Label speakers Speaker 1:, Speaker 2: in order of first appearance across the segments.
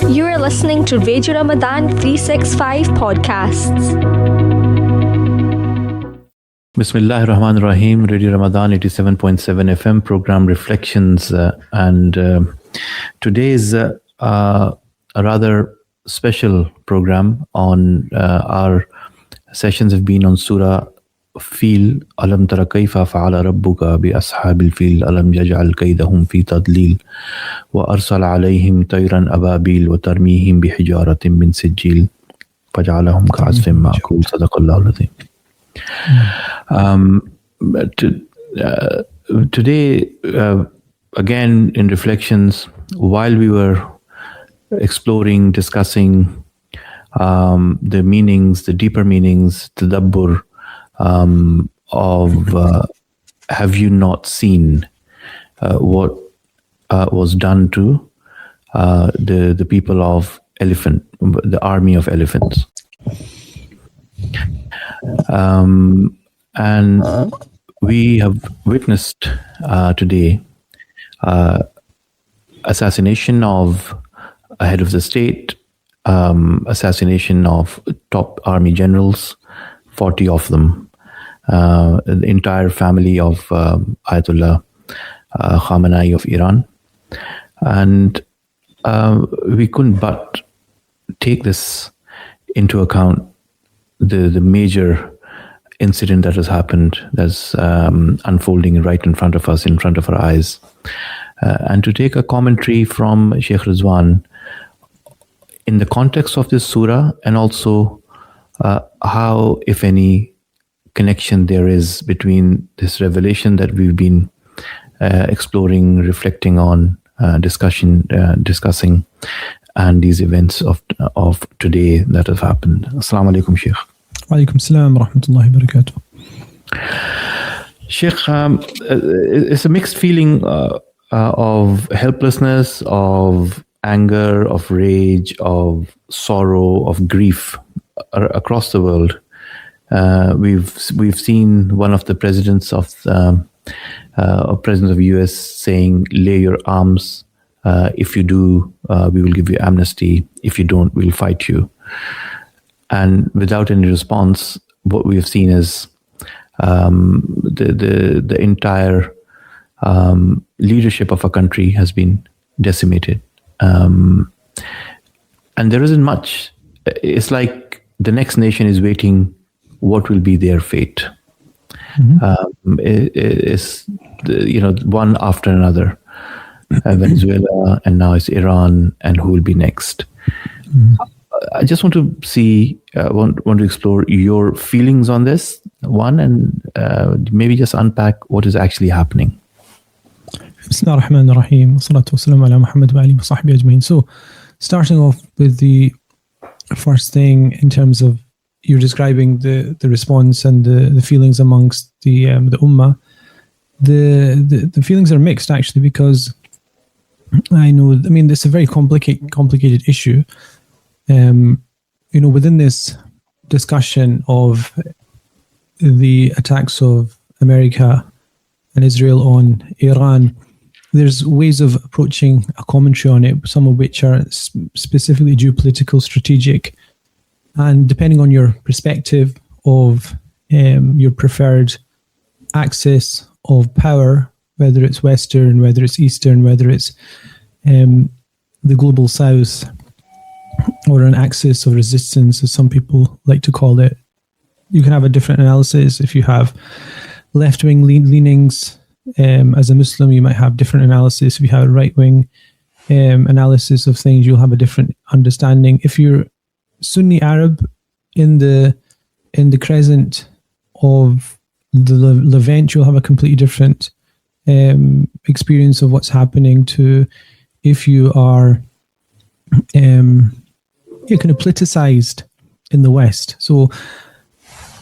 Speaker 1: You are listening to Radio Ramadan 365 podcasts.
Speaker 2: Bismillah ar-Rahman ar-Rahim, Radio Ramadan 87.7 FM program Reflections. Today is a rather special program on our sessions have been on Surah Fil. Alam tara kayfa fa'ala rabbuka bi ashabil fil alam yaj'al kaydahum fi tadlil wa arsala alayhim tayran ababil wa tarmihim bi hijaratin min sijil faj'alahum ka'asfin ma'kul. Sadaqallahu al-azim. Today, again in Reflections, while we were exploring, discussing the meanings, the deeper meanings, tadabbur of have you not seen what was done to the people of elephant, the army of elephants. And we have witnessed today assassination of a head of the state, assassination of top army generals, 40 of them, the entire family of Ayatollah Khamenei of Iran. And we couldn't but take this into account, the major incident that has happened, that's unfolding right in front of us, in front of our eyes. And to take a commentary from Shaykh Ruzwan in the context of this surah, and also how, if any, connection there is between this revelation that we've been exploring, reflecting on, discussing, and these events of today that have happened. Assalamu alaikum, Shaykh.
Speaker 3: Wa alaikum salam wa rahmatullahi wa barakatuh.
Speaker 2: Shaykh, it's a mixed feeling of helplessness, of anger, of rage, of sorrow, of grief across the world. We've seen one of the presidents of US saying, "Lay your arms. If you do, we will give you amnesty. If you don't, we'll fight you." And without any response, what we have seen is the entire leadership of a country has been decimated, and there isn't much. It's like the next nation is waiting. What will be their fate? It's one after another. Venezuela, and now it's Iran, and who will be next? I just want to see, want to explore your feelings on this one, and maybe just unpack what is actually happening.
Speaker 3: Bismillah ar-Rahman ar-Rahim. Salatu wassalamu ala Muhammad wa alihi wa sahbihi ajmain. So, starting off with the first thing, in terms of you're describing the response and the feelings amongst the ummah. The feelings are mixed, actually, because it's a very complicated issue. Within this discussion of the attacks of America and Israel on Iran, there's ways of approaching a commentary on it, some of which are specifically geopolitical, strategic, and depending on your perspective of your preferred axis of power, whether it's Western, whether it's Eastern, whether it's the global South, or an axis of resistance, as some people like to call it, you can have a different analysis. If you have left-wing leanings, as a Muslim, you might have different analysis. If you have a right-wing analysis of things, you'll have a different understanding. If you're Sunni Arab in the crescent of the Levant, you'll have a completely different experience of what's happening to if you are you're kind of politicized in the West. So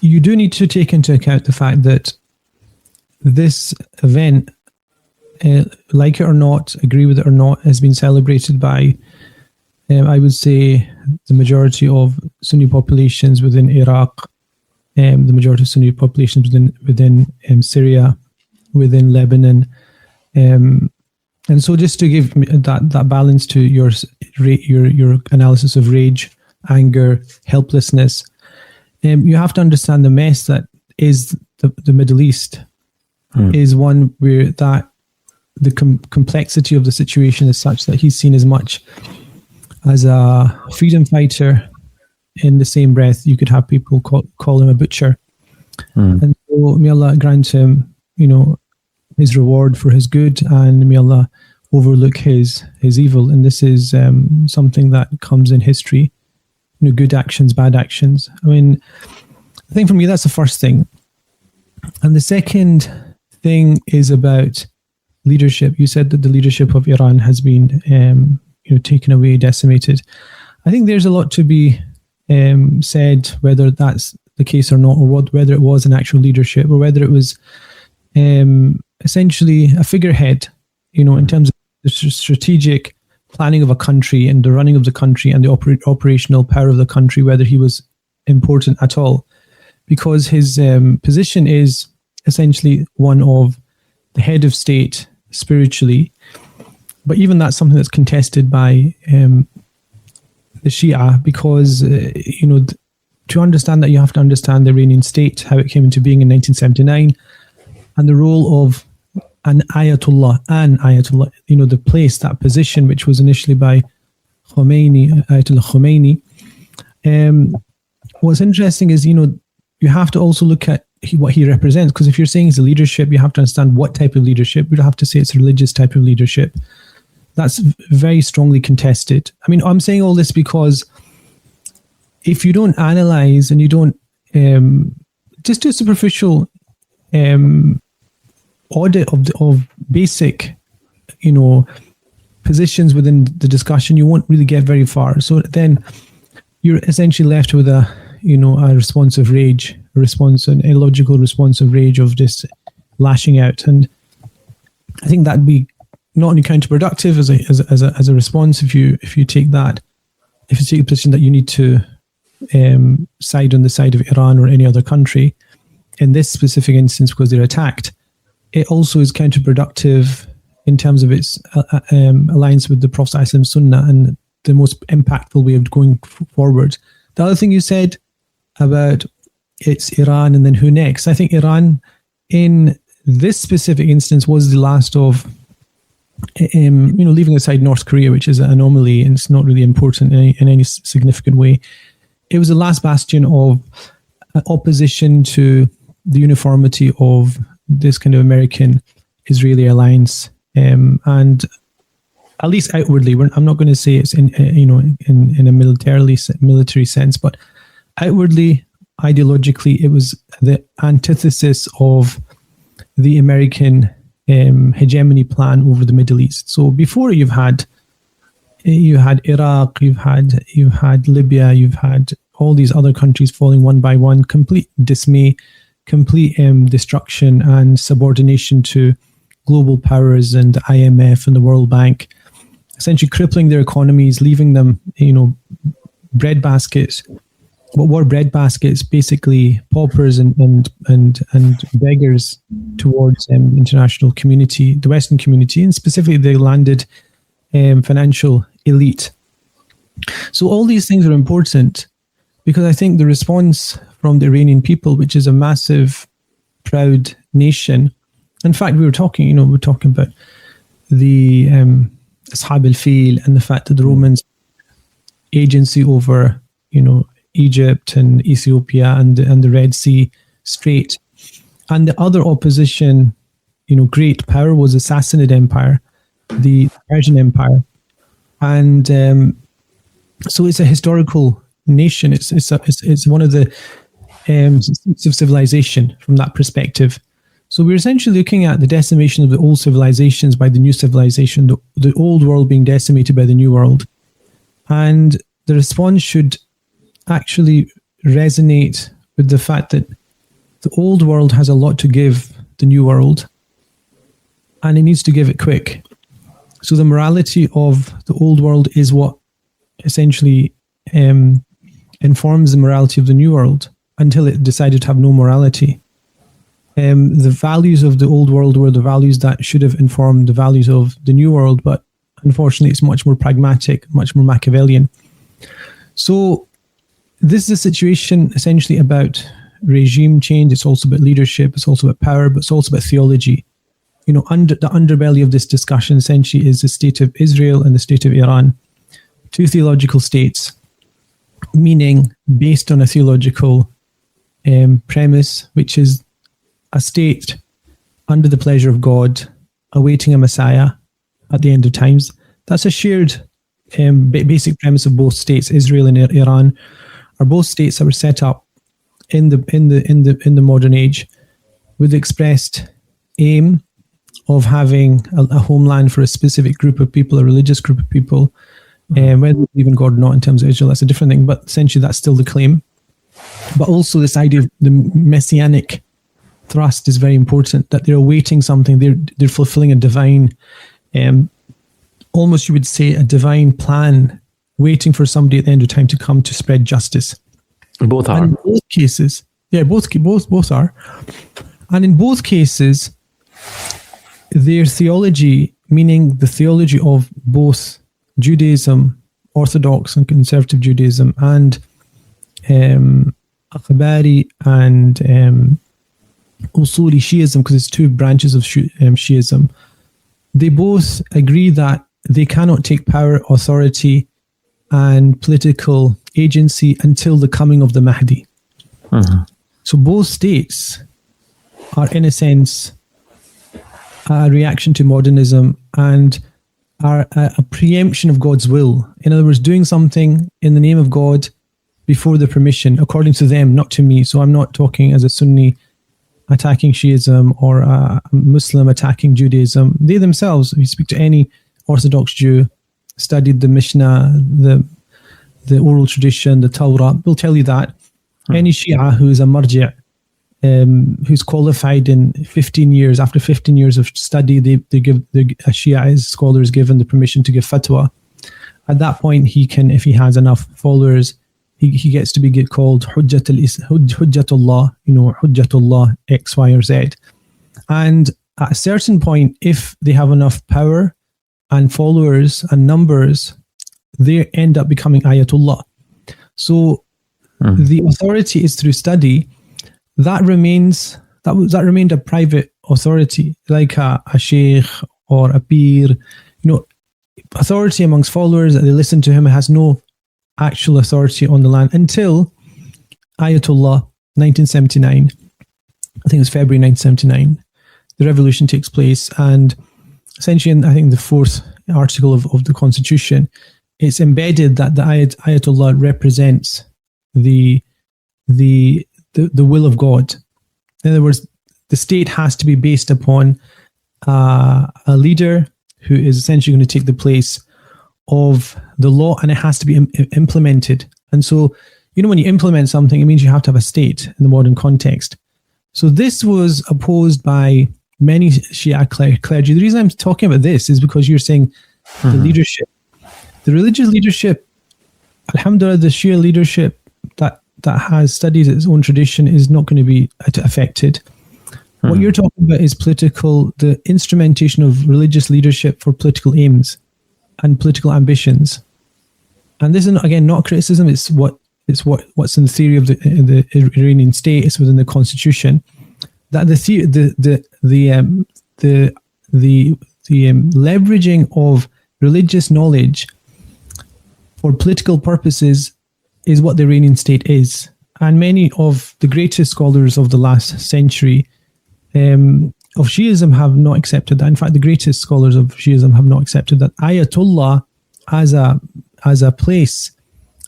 Speaker 3: you do need to take into account the fact that this event, like it or not, agree with it or not, has been celebrated by, I would say, the majority of Sunni populations within Iraq, the majority of Sunni populations within Syria, within Lebanon. And so just to give that balance to your your analysis of rage, anger, helplessness. You have to understand the mess that is the Middle East is one where that the complexity of the situation is such that he's seen as much as a freedom fighter. In the same breath, you could have people call him a butcher. And so may Allah grant him, his reward for his good, and may Allah overlook his evil. And this is something that comes in history, good actions, bad actions. I mean, I think for me, that's the first thing. And the second thing is about leadership. You said that the leadership of Iran has been, taken away, decimated. I think there's a lot to be said, whether that's the case or not, or whether it was an actual leadership, or whether it was essentially a figurehead, in terms of the strategic planning of a country and the running of the country and the operational power of the country, whether he was important at all. Because his position is essentially one of the head of state spiritually, but even that's something that's contested by the Shia, because to understand that, you have to understand the Iranian state, how it came into being in 1979, and the role of an ayatollah, the place, that position, which was initially by Ayatollah Khomeini. What's interesting is, you have to also look at what he represents, because if you're saying it's a leadership, you have to understand what type of leadership. We don't have to say it's a religious type of leadership. That's very strongly contested. I mean, I'm saying all this because if you don't analyze and you don't just do a superficial audit of basic, positions within the discussion, you won't really get very far. So then you're essentially left with a response of rage, an illogical response of rage, of just lashing out. And I think that'd be not only counterproductive as a response if you take the position that you need to side on the side of Iran or any other country in this specific instance because they're attacked. It also is counterproductive in terms of its alliance with the Prophet ﷺ Sunnah and the most impactful way of going forward. The other thing you said about it's Iran and then who next? I think Iran in this specific instance was the last of leaving aside North Korea, which is an anomaly and it's not really important in any significant way. It was the last bastion of opposition to the uniformity of this kind of American-Israeli alliance, and at least outwardly, I'm not going to say it's in a military sense, but outwardly, ideologically, it was the antithesis of the American hegemony plan over the Middle East. So before you had Iraq, you've had Libya, you've had all these other countries falling one by one, complete dismay, complete destruction and subordination to global powers and the IMF and the World Bank, essentially crippling their economies, leaving them, bread baskets. What were bread baskets? Basically paupers and beggars towards international community, the Western community, and specifically the landed financial elite. So all these things are important because I think the response from the Iranian people, which is a massive, proud nation. In fact, we were talking about the Ashab al-Fil and the fact that the Romans agency over, Egypt and Ethiopia and the Red Sea Strait. And the other opposition, great power was the Sassanid Empire, the Persian Empire. And so it's a historical nation. It's one of the seats of civilization from that perspective. So we're essentially looking at the decimation of the old civilizations by the new civilization, the old world being decimated by the new world. And the response should actually resonate with the fact that the old world has a lot to give the new world, and it needs to give it quick. So the morality of the old world is what essentially informs the morality of the new world until it decided to have no morality. The values of the old world were the values that should have informed the values of the new world, but Unfortunately, it's much more pragmatic, much more Machiavellian. So this is a situation essentially about regime change. It's also about leadership. It's also about power, but it's also about theology. Under the underbelly of this discussion essentially is the state of Israel and the state of Iran. Two theological states, meaning based on a theological premise, which is a state under the pleasure of God, awaiting a Messiah at the end of times. That's a shared basic premise of both states. Israel and Iran are both states that were set up in the modern age with the expressed aim of having a homeland for a specific group of people, a religious group of people, whether they believe in God or not. In terms of Israel, that's a different thing, but essentially that's still the claim. But also this idea of the messianic thrust is very important, that they're awaiting something, they're fulfilling a divine, almost you would say a divine plan, waiting for somebody at the end of time to come to spread justice.
Speaker 2: Both are.
Speaker 3: And in both cases, both are. And in both cases, their theology, meaning the theology of both Judaism, Orthodox and Conservative Judaism, and Akhbari and Usuli Shiism, because it's two branches of Shiism, they both agree that they cannot take power, authority, and political agency until the coming of the Mahdi. So both states are, in a sense, a reaction to modernism and are a preemption of God's will. In other words, doing something in the name of God before the permission, according to them, not to me. So I'm not talking as a Sunni attacking Shiism or a Muslim attacking Judaism. They themselves, if you speak to any Orthodox Jew, studied the Mishnah, the oral tradition, the Torah, will tell you that. Any Shia who is a marji', who's qualified in 15 years, after 15 years of study, they give a Shia scholar is given the permission to give fatwa. At that point, he can, if he has enough followers, he gets to be called Hujjatullah, Hujjatullah X, Y, or Z. And at a certain point, if they have enough power and followers and numbers, they end up becoming Ayatullah. So the authority is through study. That remained a private authority, like a Shaykh or a Pir. Authority amongst followers, that they listen to him, has no actual authority on the land until Ayatollah, 1979. I think it was February 1979. The revolution takes place, and essentially, in I think the fourth article of the Constitution, it's embedded that the Ayatollah represents the will of God. In other words, the state has to be based upon a leader who is essentially going to take the place of the law, and it has to be implemented. And so, when you implement something, it means you have to have a state in the modern context. So this was opposed by many Shia clergy. The reason I'm talking about this is because you're saying the leadership, the religious leadership, alhamdulillah, the Shia leadership that has studied its own tradition is not going to be affected. What you're talking about is the instrumentation of religious leadership for political aims and political ambitions. And this is, again, not criticism. It's what's in the theory of the Iranian state. It's within the constitution that the leveraging of religious knowledge for political purposes is what the Iranian state is. And many of the greatest scholars of the last century of Shiism have not accepted that. In fact, the greatest scholars of Shiism have not accepted that Ayatollah as a place,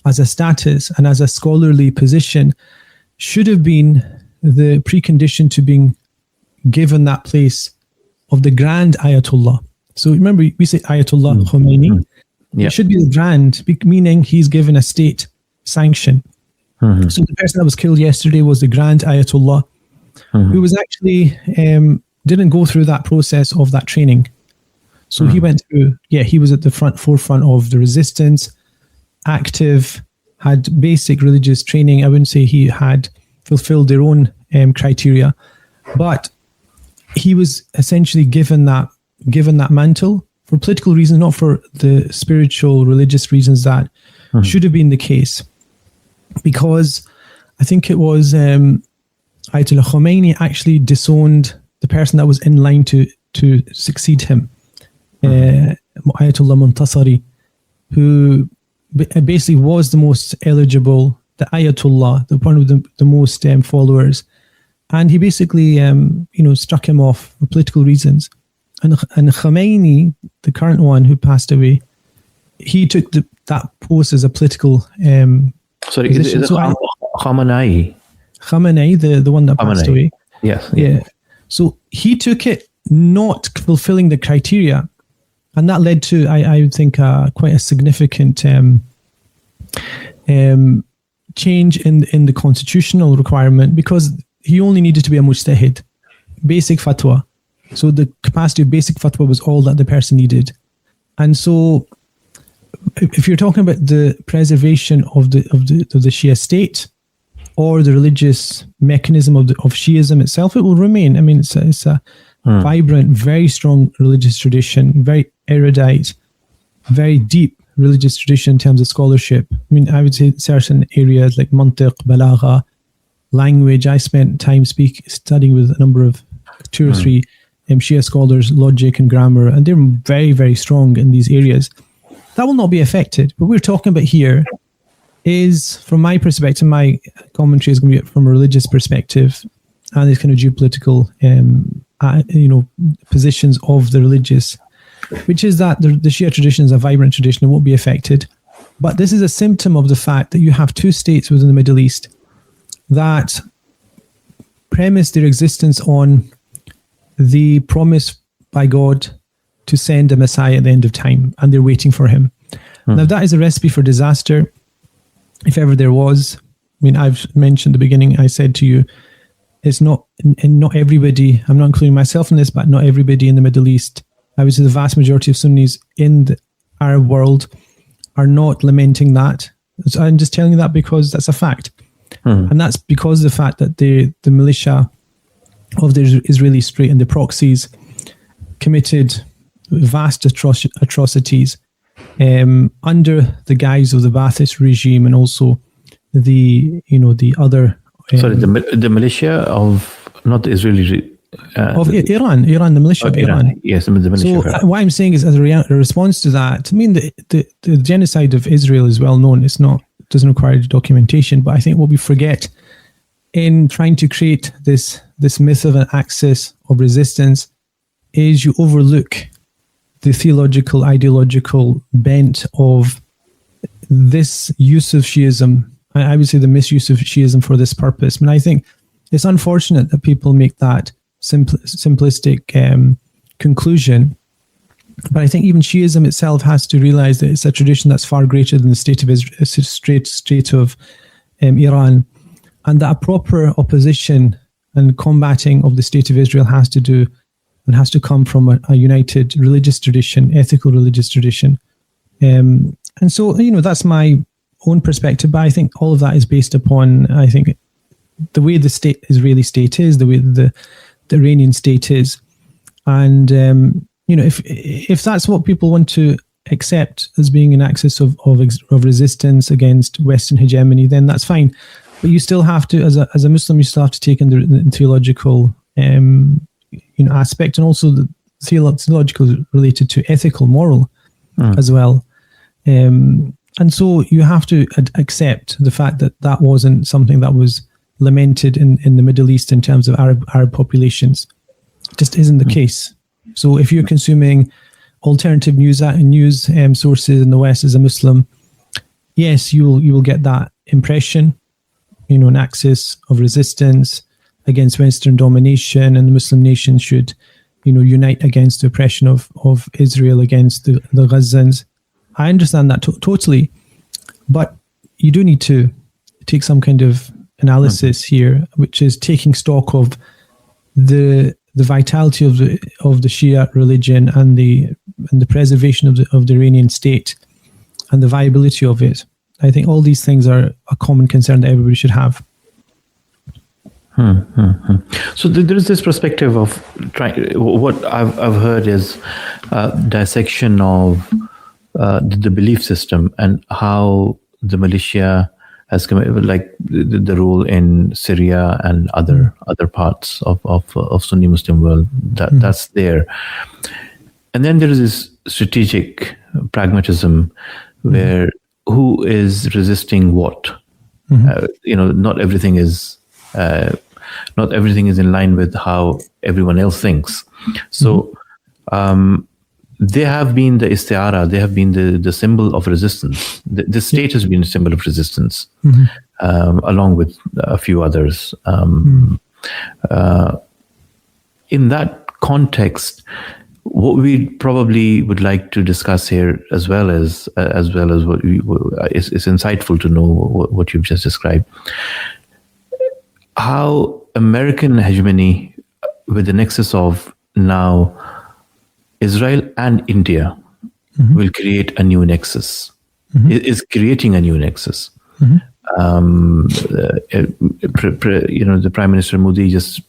Speaker 3: as a status, and as a scholarly position should have been the precondition to being given that place of the grand Ayatollah. So remember, we say Ayatollah Khomeini. It should be the grand, meaning he's given a state sanction. So the person that was killed yesterday was the grand Ayatollah, who was actually didn't go through that process of that training. So he went through, he was at the forefront of the resistance, active, had basic religious training. I wouldn't say he had fulfilled their own criteria, but he was essentially given that mantle for political reasons, not for the spiritual, religious reasons that should have been the case. Because I think it was Ayatollah Khomeini actually disowned the person that was in line to succeed him, Ayatollah Muntasiri, who basically was the most eligible, the Ayatollah, the one with the most followers, and he basically struck him off for political reasons. And Khomeini, the current one who passed away, he took that post as a political
Speaker 2: Sorry, is it Khamenei?
Speaker 3: Khamenei, the one that passed away.
Speaker 2: Yes.
Speaker 3: Yeah. So he took it not fulfilling the criteria, and that led to, I would think, quite a significant change in the constitutional requirement, because he only needed to be a mujtahid, basic fatwa. So the capacity of basic fatwa was all that the person needed. And so if you're talking about the preservation of the Shia state or the religious mechanism of Shiism itself, it will remain. I mean, it's a vibrant, very strong religious tradition, very erudite, very deep religious tradition in terms of scholarship. I mean, I would say certain areas like mantiq, balagha, language. I spent time studying with a number of 2 or 3 Shia scholars, logic and grammar, and they're very, very strong in these areas. That will not be affected. What we're talking about here is, from my perspective, my commentary is going to be from a religious perspective, and these kind of geopolitical, positions of the religious, which is that the Shia tradition is a vibrant tradition and won't be affected. But this is a symptom of the fact that you have 2 states within the Middle East that premise their existence on the promise by God to send a Messiah at the end of time, and they're waiting for him. Now, that is a recipe for disaster, if ever there was. I mean, I've mentioned at the beginning, I said to you, it's not everybody, I'm not including myself in this, but not everybody in the Middle East, I would say the vast majority of Sunnis in the Arab world are not lamenting that. So I'm just telling you that because that's a fact. And that's because of the fact that the militia of the Israeli state and the proxies committed vast atrocities under the guise of the Ba'athist regime, and also the other.
Speaker 2: Sorry, the militia of not the Israeli.
Speaker 3: Of Iran, the militia of Iran.
Speaker 2: Yes, the militia.
Speaker 3: So what I'm saying is, as a response to that, I mean, the genocide of Israel is well known. It doesn't require documentation, but I think what we forget in trying to create this myth of an axis of resistance is you overlook the theological, ideological bent of this use of Shiism. I would say the misuse of Shiism for this purpose. I mean, I think it's unfortunate that people make that simplistic conclusion. But I think even Shiism itself has to realize that it's a tradition that's far greater than the state of Israel, state of Iran, and that a proper opposition and combating of the state of Israel has to come from a united religious tradition, ethical religious tradition. And so, that's my own perspective. But I think all of that is based upon, I think, the way the Israeli state is, the way the Iranian state is, and if that's what people want to accept as being an axis of resistance against Western hegemony, then that's fine. But you still have to, as a Muslim, you still have to take in the theological aspect, and also the theological related to ethical, moral as well. And so you have to accept the fact that wasn't something that was lamented in the Middle East in terms of Arab populations. It just isn't the case. So if you're consuming alternative news sources in the West as a Muslim, yes, you will get that impression, an axis of resistance against Western domination, and the Muslim nation should, unite against the oppression of Israel against the Gazans. I understand that totally, but you do need to take some kind of analysis here, which is taking stock of the vitality of the Shia religion and the preservation of the Iranian state and the viability of it. I think all these things are a common concern that everybody should have.
Speaker 2: So there is this perspective of what I've heard is dissection of the belief system and how the militia has come, like the role in Syria and other parts of Sunni Muslim world. That's there, and then there is this strategic pragmatism where who is resisting what. Not everything is in line with how everyone else thinks. So they have been the istiara, they have been the symbol of resistance. The state has been a symbol of resistance, along with a few others. In that context, what we probably would like to discuss here, as well as what is insightful to know what you've just described, how American hegemony, with the nexus of now Israel and India, will create a new nexus. Is creating a new nexus. The Prime Minister Modi just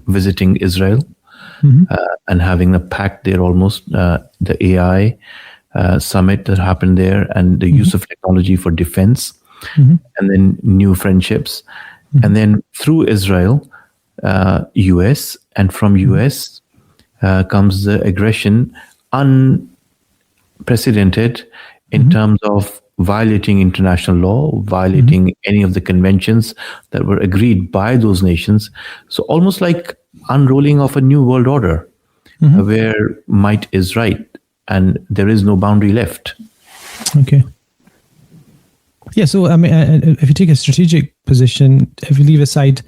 Speaker 2: visiting Israel. And having a pact there almost, the AI summit that happened there, and the use of technology for defense, and then new friendships. And then through Israel, US, and from US comes the aggression, unprecedented in terms of violating international law, violating any of the conventions that were agreed by those nations. So almost like unrolling of a new world order, where might is right and there is no boundary left.
Speaker 3: Okay. Yeah, so I mean, if you take a strategic position, if you leave aside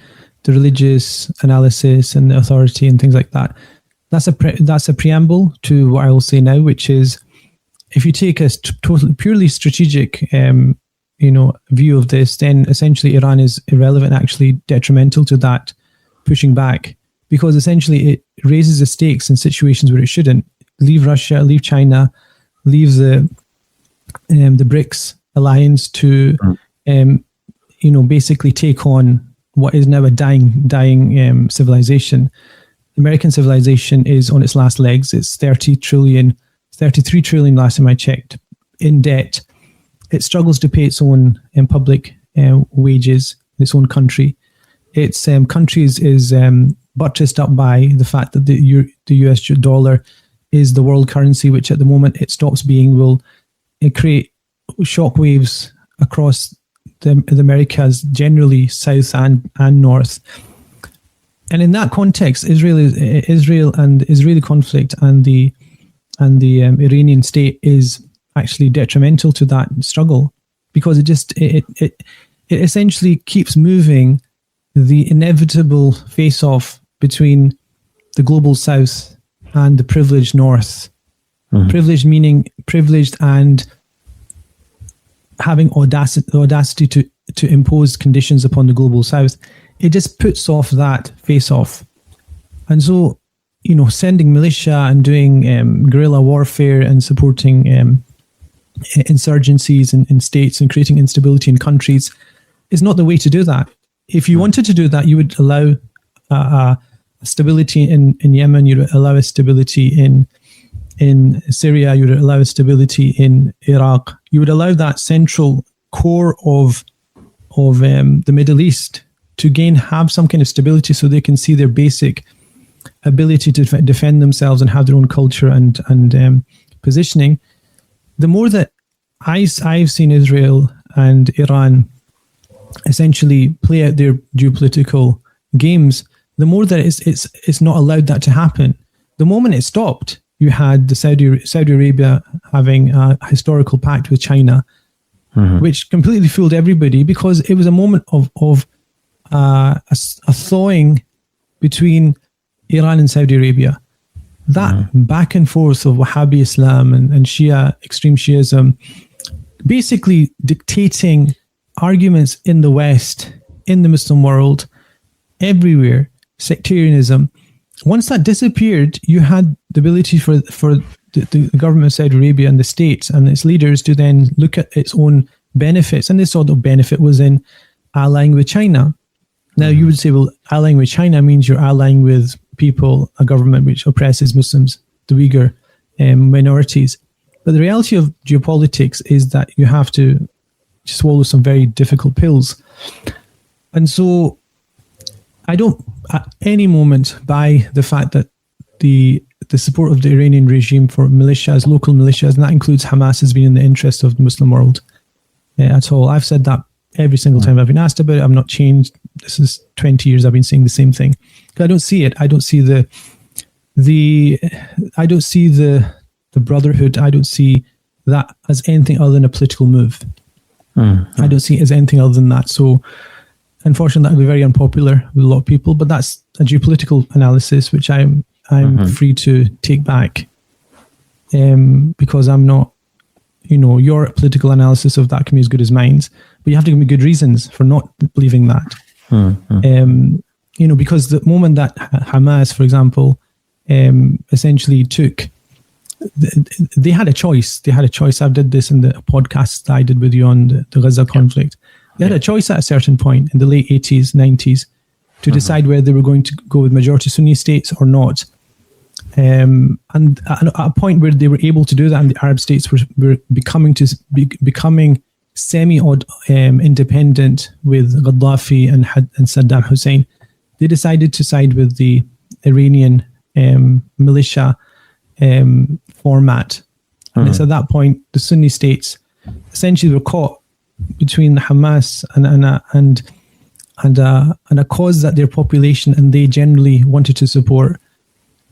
Speaker 3: the religious analysis and the authority and things like that, that's a preamble to what I will say now, which is, if you take a totally purely strategic view of this, then essentially Iran is irrelevant, actually detrimental to that pushing back, because essentially it raises the stakes in situations where it shouldn't. Leave Russia, leave China, leave the BRICS alliance to basically take on what is now a dying civilization. American civilization is on its last legs. It's 33 trillion last time I checked in debt. It struggles to pay its own public wages in its own country. Its country is buttressed up by the fact that the US dollar is the world currency, which at the moment it stops being, will create shockwaves across the Americas, generally south and north. And in that context, Israel and Israeli conflict and the Iranian state is actually detrimental to that struggle, because it essentially keeps moving the inevitable face-off between the global south and the privileged north. Privileged meaning privileged and having audacity to impose conditions upon the global south. It just puts off that face-off. And so, sending militia and doing guerrilla warfare and supporting insurgencies in states and creating instability in countries is not the way to do that. If you wanted to do that, you would allow stability in Yemen, you would allow a stability in Syria, you would allow a stability in Iraq. You would allow that central core of the Middle East to have some kind of stability, so they can see their basic ability to defend themselves and have their own culture and positioning. The more that I've seen Israel and Iran essentially play out their geopolitical games, the more that it's not allowed that to happen. The moment it stopped, you had the Saudi Arabia having a historical pact with China, which completely fooled everybody, because it was a moment of a thawing between Iran and Saudi Arabia. That back and forth of Wahhabi Islam and extreme Shiism, basically dictating arguments in the West, in the Muslim world, everywhere, sectarianism. Once that disappeared, you had the ability for the government of Saudi Arabia and the states and its leaders to then look at its own benefits. And this sort of benefit was in allying with China. Now, you would say, well, allying with China means you're allying with people, a government which oppresses Muslims, the Uyghur minorities. But the reality of geopolitics is that you have to swallow some very difficult pills. And so I don't at any moment buy the fact that the support of the Iranian regime for militias, local militias, and that includes Hamas, has been in the interest of the Muslim world at all. I've said that every single time I've been asked about it. I've not changed. This is 20 years I've been saying the same thing. I don't see it. I don't see the brotherhood. I don't see that as anything other than a political move. I don't see it as anything other than that. So unfortunately, that will be very unpopular with a lot of people, but that's a geopolitical analysis, which I'm free to take back, because I'm not, your political analysis of that can be as good as mine, but you have to give me good reasons for not believing that. Because the moment that Hamas, for example, essentially took, they had a choice. I did this in the podcast that I did with you on the Gaza conflict. They had a choice at a certain point in the late 80s, 90s to decide whether they were going to go with majority Sunni states or not. And at a point where they were able to do that, and the Arab states were becoming semi-independent with Gaddafi and Saddam Hussein, they decided to side with the Iranian militia format. And it's at that point the Sunni states essentially were caught between Hamas and a cause that their population and they generally wanted to support,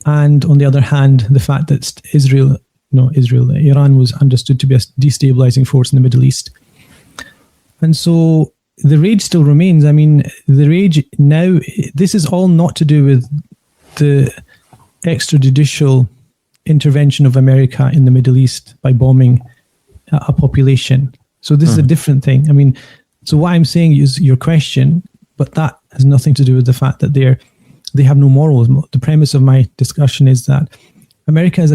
Speaker 3: and on the other hand, the fact that Iran was understood to be a destabilizing force in the Middle East. And so the rage still remains. I mean, the rage now, this is all not to do with the extrajudicial intervention of America in the Middle East by bombing a population. So this is a different thing. I mean, so what I'm saying is your question, but that has nothing to do with the fact that they have no morals. The premise of my discussion is that America as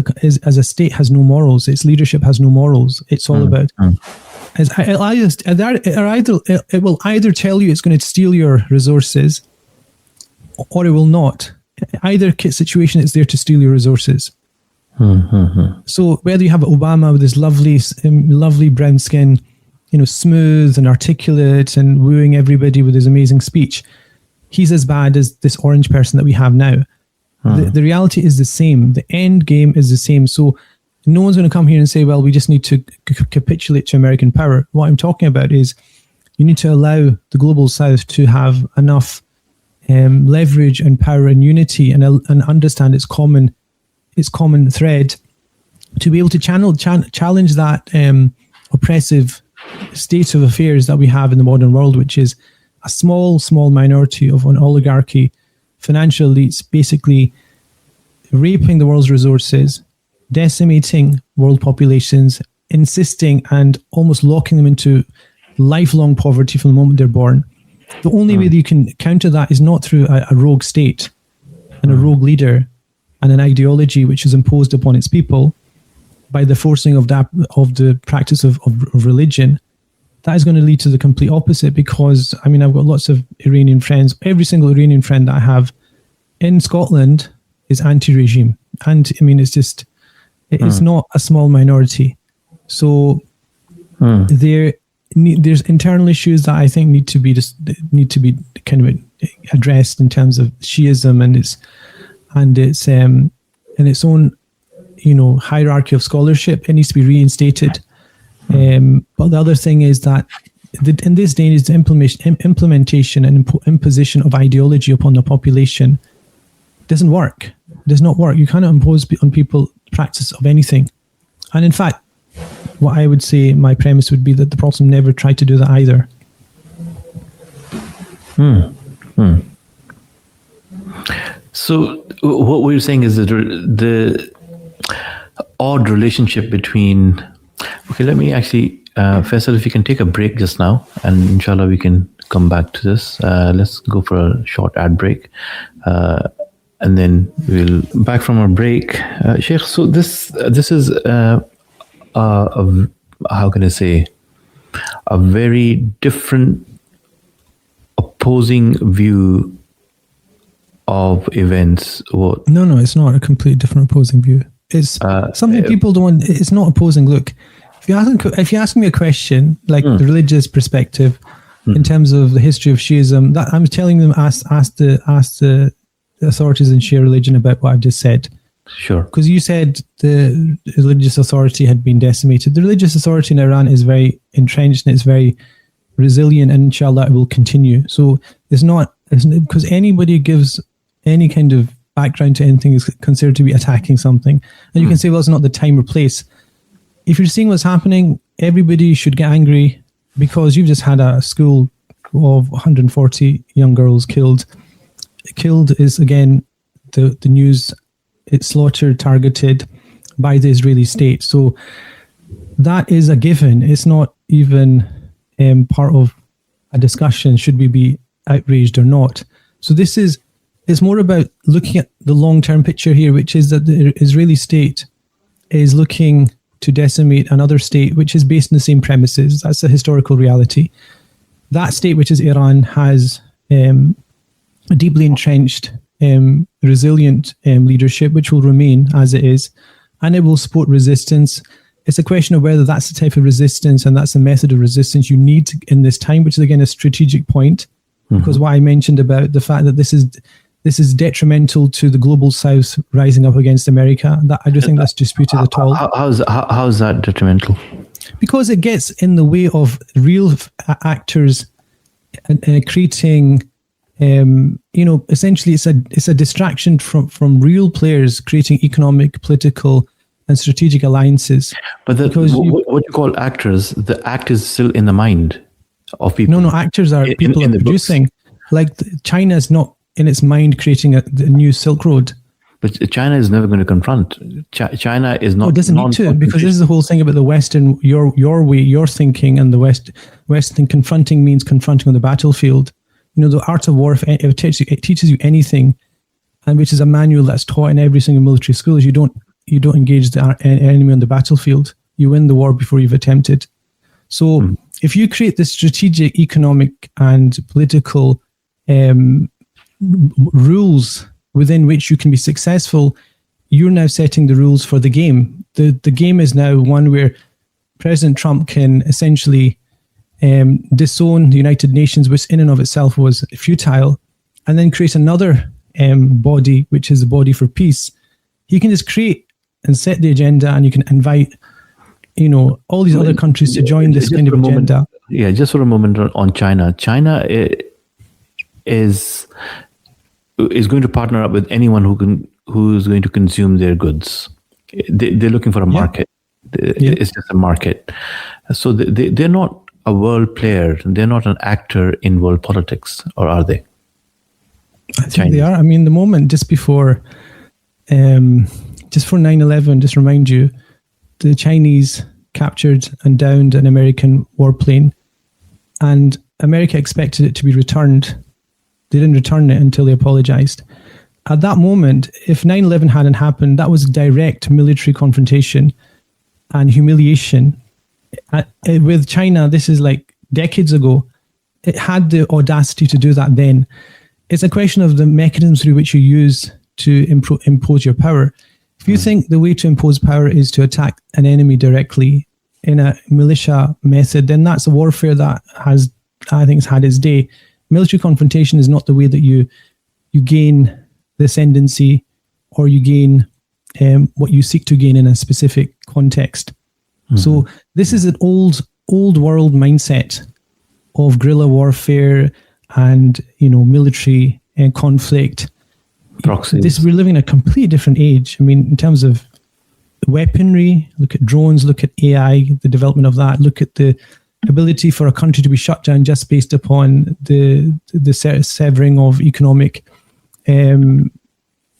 Speaker 3: a state has no morals. Its leadership has no morals. It's all about. It will either tell you it's going to steal your resources, or it will not. Either situation, it's there to steal your resources. So whether you have Obama with his lovely brown skin, smooth and articulate and wooing everybody with his amazing speech, he's as bad as this orange person that we have now. The reality is the same. The end game is the same. So no one's going to come here and say, well, we just need to capitulate to American power. What I'm talking about is you need to allow the global south to have enough leverage and power and unity and understand its common thread to be able to challenge that oppressive state of affairs that we have in the modern world, which is a small minority of an oligarchy, financial elites, basically raping the world's resources, decimating world populations, insisting and almost locking them into lifelong poverty from the moment they're born. The only way that you can counter that is not through a rogue state and a rogue leader and an ideology which is imposed upon its people by the forcing of the practice of religion. That is going to lead to the complete opposite, because I've got lots of Iranian friends. Every single Iranian friend that I have in Scotland is anti-regime, and it's not a small minority. So there's internal issues that I think need to be kind of addressed in terms of Shiism and its own hierarchy of scholarship. It needs to be reinstated. But the other thing is that in this day is the implementation and imposition of ideology upon the population doesn't work. It does not work. You cannot impose on people practice of anything. And in fact, what I would say, my premise would be that the Prophet never tried to do that either.
Speaker 2: So what we're saying is that the odd relationship between... Okay, let me actually, Faisal, if you can take a break just now, and inshallah we can come back to this. Let's go for a short ad break. And then we'll back from our break. Shaykh, so this is how can I say, a very different opposing view of events. What?
Speaker 3: No, it's not a completely different opposing view. It's something people don't. It's not opposing. Look, if you ask me a question like the religious perspective in terms of the history of Shiism, that I'm telling them ask the authorities in Shia religion about what I've just said.
Speaker 2: Sure.
Speaker 3: Because you said the religious authority had been decimated. The religious authority in Iran is very entrenched and it's very resilient, and inshallah it will continue. So it's not because anybody gives any kind of background to anything is considered to be attacking something. And you can say, well, it's not the time or place. If you're seeing what's happening, everybody should get angry because you've just had a school of 140 young girls killed. Killed is, again, the news. It's slaughtered, targeted by the Israeli state. So that is a given. It's not even part of a discussion, should we be outraged or not. So it's more about looking at the long-term picture here, which is that the Israeli state is looking to decimate another state, which is based on the same premises. That's a historical reality. That state, which is Iran, has a deeply entrenched resilient leadership, which will remain as it is, and it will support resistance. It's a question of whether that's the type of resistance and that's the method of resistance you need in this time, which is again a strategic point, because what I mentioned about the fact that this is detrimental to the global South rising up against America. That I don't think that's disputed at all.
Speaker 2: How is that detrimental?
Speaker 3: Because it gets in the way of real actors creating. Essentially, it's a distraction from real players creating economic, political, and strategic alliances.
Speaker 2: But what you call actors, the act is still in the mind of people.
Speaker 3: No, actors are people are producing. Like China is not in its mind creating the new Silk Road.
Speaker 2: But China is never going to confront. China is not.
Speaker 3: No, it doesn't need to, because this is the whole thing about the West and your way, your thinking, and the West thing. Confronting means confronting on the battlefield. The art of war, if it teaches you anything, and which is a manual that's taught in every single military school, is you don't engage the enemy on the battlefield. You win the war before you've attempted. So if you create the strategic, economic, and political rules within which you can be successful, you're now setting the rules for the game. The game is now one where President Trump can essentially disown the United Nations, which in and of itself was futile, and then create another body, which is the body for peace. He can just create and set the agenda, and you can invite, all these other countries to join this kind of agenda.
Speaker 2: Yeah, just for a moment on China. China is going to partner up with anyone who's going to consume their goods. They're looking for a market. It's just a market. So they're not a world player. They're not an actor in world politics, or are they?
Speaker 3: I think they are. I mean, the moment just before 9/11, just remind you, the Chinese captured and downed an American warplane, and America expected it to be returned. They didn't return it until they apologized. At that moment, if 9/11 hadn't happened, that was direct military confrontation and humiliation. With China, this is like decades ago. It had the audacity to do that then. It's a question of the mechanisms through which you use to impose your power. If you think the way to impose power is to attack an enemy directly in a militia method, then that's a warfare that has had its day. Military confrontation is not the way that you gain the ascendancy, or you gain what you seek to gain in a specific context. So this is an old world mindset of guerrilla warfare and military conflict.
Speaker 2: Proxies.
Speaker 3: We're living in a completely different age. I mean, in terms of weaponry, look at drones, look at AI, the development of that. Look at the ability for a country to be shut down just based upon the severing of economic, kind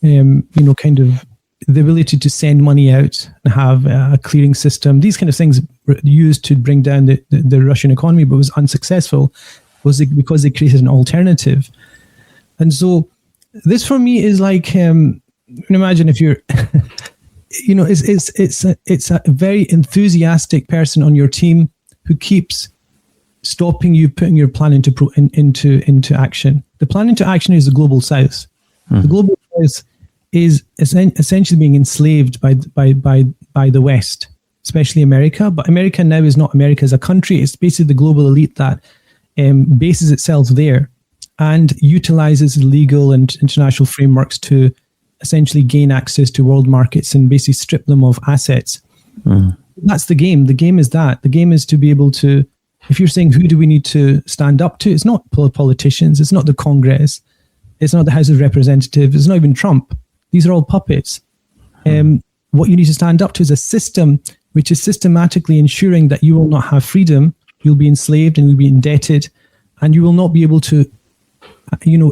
Speaker 3: of the ability to send money out and have a clearing system. These kind of things were used to bring down the Russian economy, but was unsuccessful because they created an alternative. And so this for me is like, imagine if you're, it's a very enthusiastic person on your team who keeps stopping you putting your plan into action. The plan into action is the global south. The global south is essentially being enslaved by the West, especially America. But America now is not America as a country. It's basically the global elite that bases itself there and utilizes legal and international frameworks to essentially gain access to world markets and basically strip them of assets. That's the game. The game is that. The game is to be able to, if you're saying who do we need to stand up to, it's not politicians, it's not the Congress, it's not the House of Representatives, it's not even Trump. These are all puppets. What you need to stand up to is a system which is systematically ensuring that you will not have freedom, you'll be enslaved and you'll be indebted, and you will not be able to,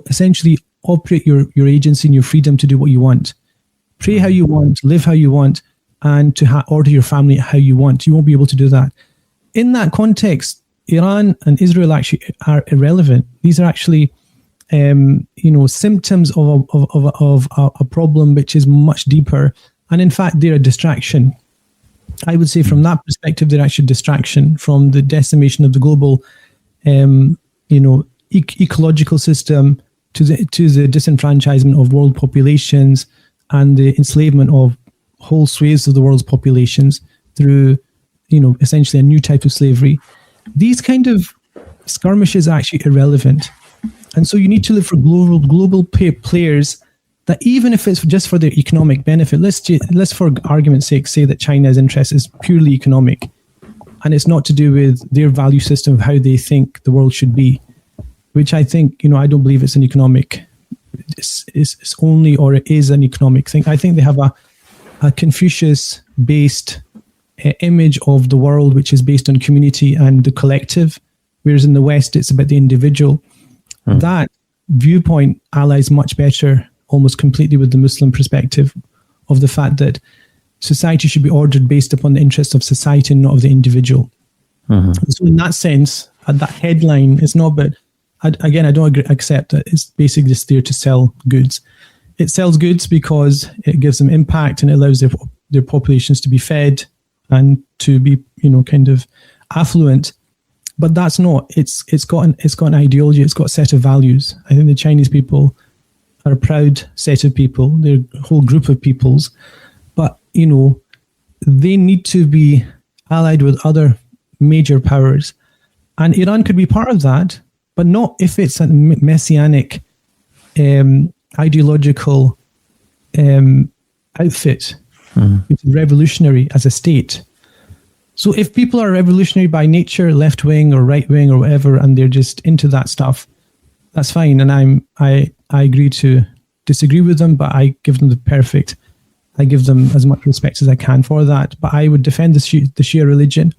Speaker 3: essentially operate your agency and your freedom to do what you want. Pray how you want, live how you want, and to order your family how you want. You won't be able to do that. In that context, Iran and Israel actually are irrelevant. These are actually, symptoms of a problem which is much deeper. And in fact, they're a distraction. I would say from that perspective, they're actually a distraction from the decimation of the global, ecological system, to the disenfranchisement of world populations and the enslavement of whole swathes of the world's populations through, essentially a new type of slavery. These kind of skirmishes are actually irrelevant. And so you need to look for global players that, even if it's just for their economic benefit, let's for argument's sake say that China's interest is purely economic and it's not to do with their value system of how they think the world should be, which I think, I don't believe it's an economic, it's only, or it is an economic thing. I think they have a Confucius-based image of the world, which is based on community and the collective, whereas in the West, it's about the individual. That viewpoint allies much better, almost completely, with the Muslim perspective of the fact that society should be ordered based upon the interests of society and not of the individual. So in that sense, at that headline, it's not about, I don't accept that it's basically just there to sell goods. It sells goods because it gives them impact and it allows their populations to be fed and to be, kind of affluent. But that's not. It's got an ideology. It's got a set of values. I think the Chinese people are a proud set of people. They're a whole group of peoples, but they need to be allied with other major powers, and Iran could be part of that, but not if it's a messianic, ideological outfit, which is revolutionary as a state. So if people are revolutionary by nature, left wing or right wing or whatever, and they're just into that stuff, that's fine. And I agree to disagree with them, but I give them I give them as much respect as I can for that. But I would defend the Shia religion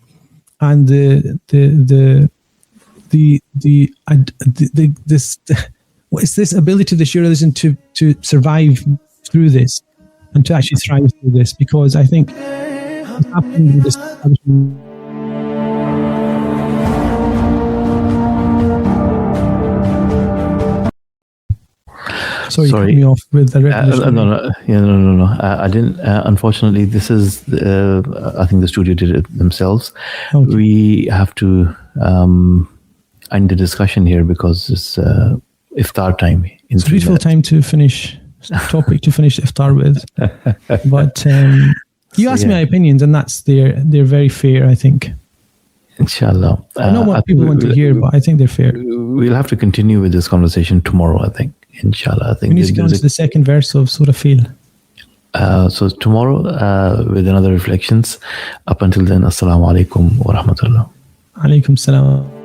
Speaker 3: and this ability of the Shia religion to survive through this and to actually thrive through this, because I think what's happening with this establishment. Sorry, you cut me off with the
Speaker 2: No. I didn't. Unfortunately, this is. I think the studio did it themselves.
Speaker 3: Okay.
Speaker 2: We have to end the discussion here because it's iftar time.
Speaker 3: It's a beautiful time to finish topic to finish iftar with. But you asked me my opinions, and they're very fair, I think.
Speaker 2: Inshallah.
Speaker 3: I know what people want to hear, but I think they're fair.
Speaker 2: We'll have to continue with this conversation tomorrow, I think. Inshallah. I think
Speaker 3: we need to go on to the second verse of Surah Fil.
Speaker 2: So tomorrow with another reflections. Up until then, Assalamu alaikum wa rahmatullah.
Speaker 3: Alaikum salam.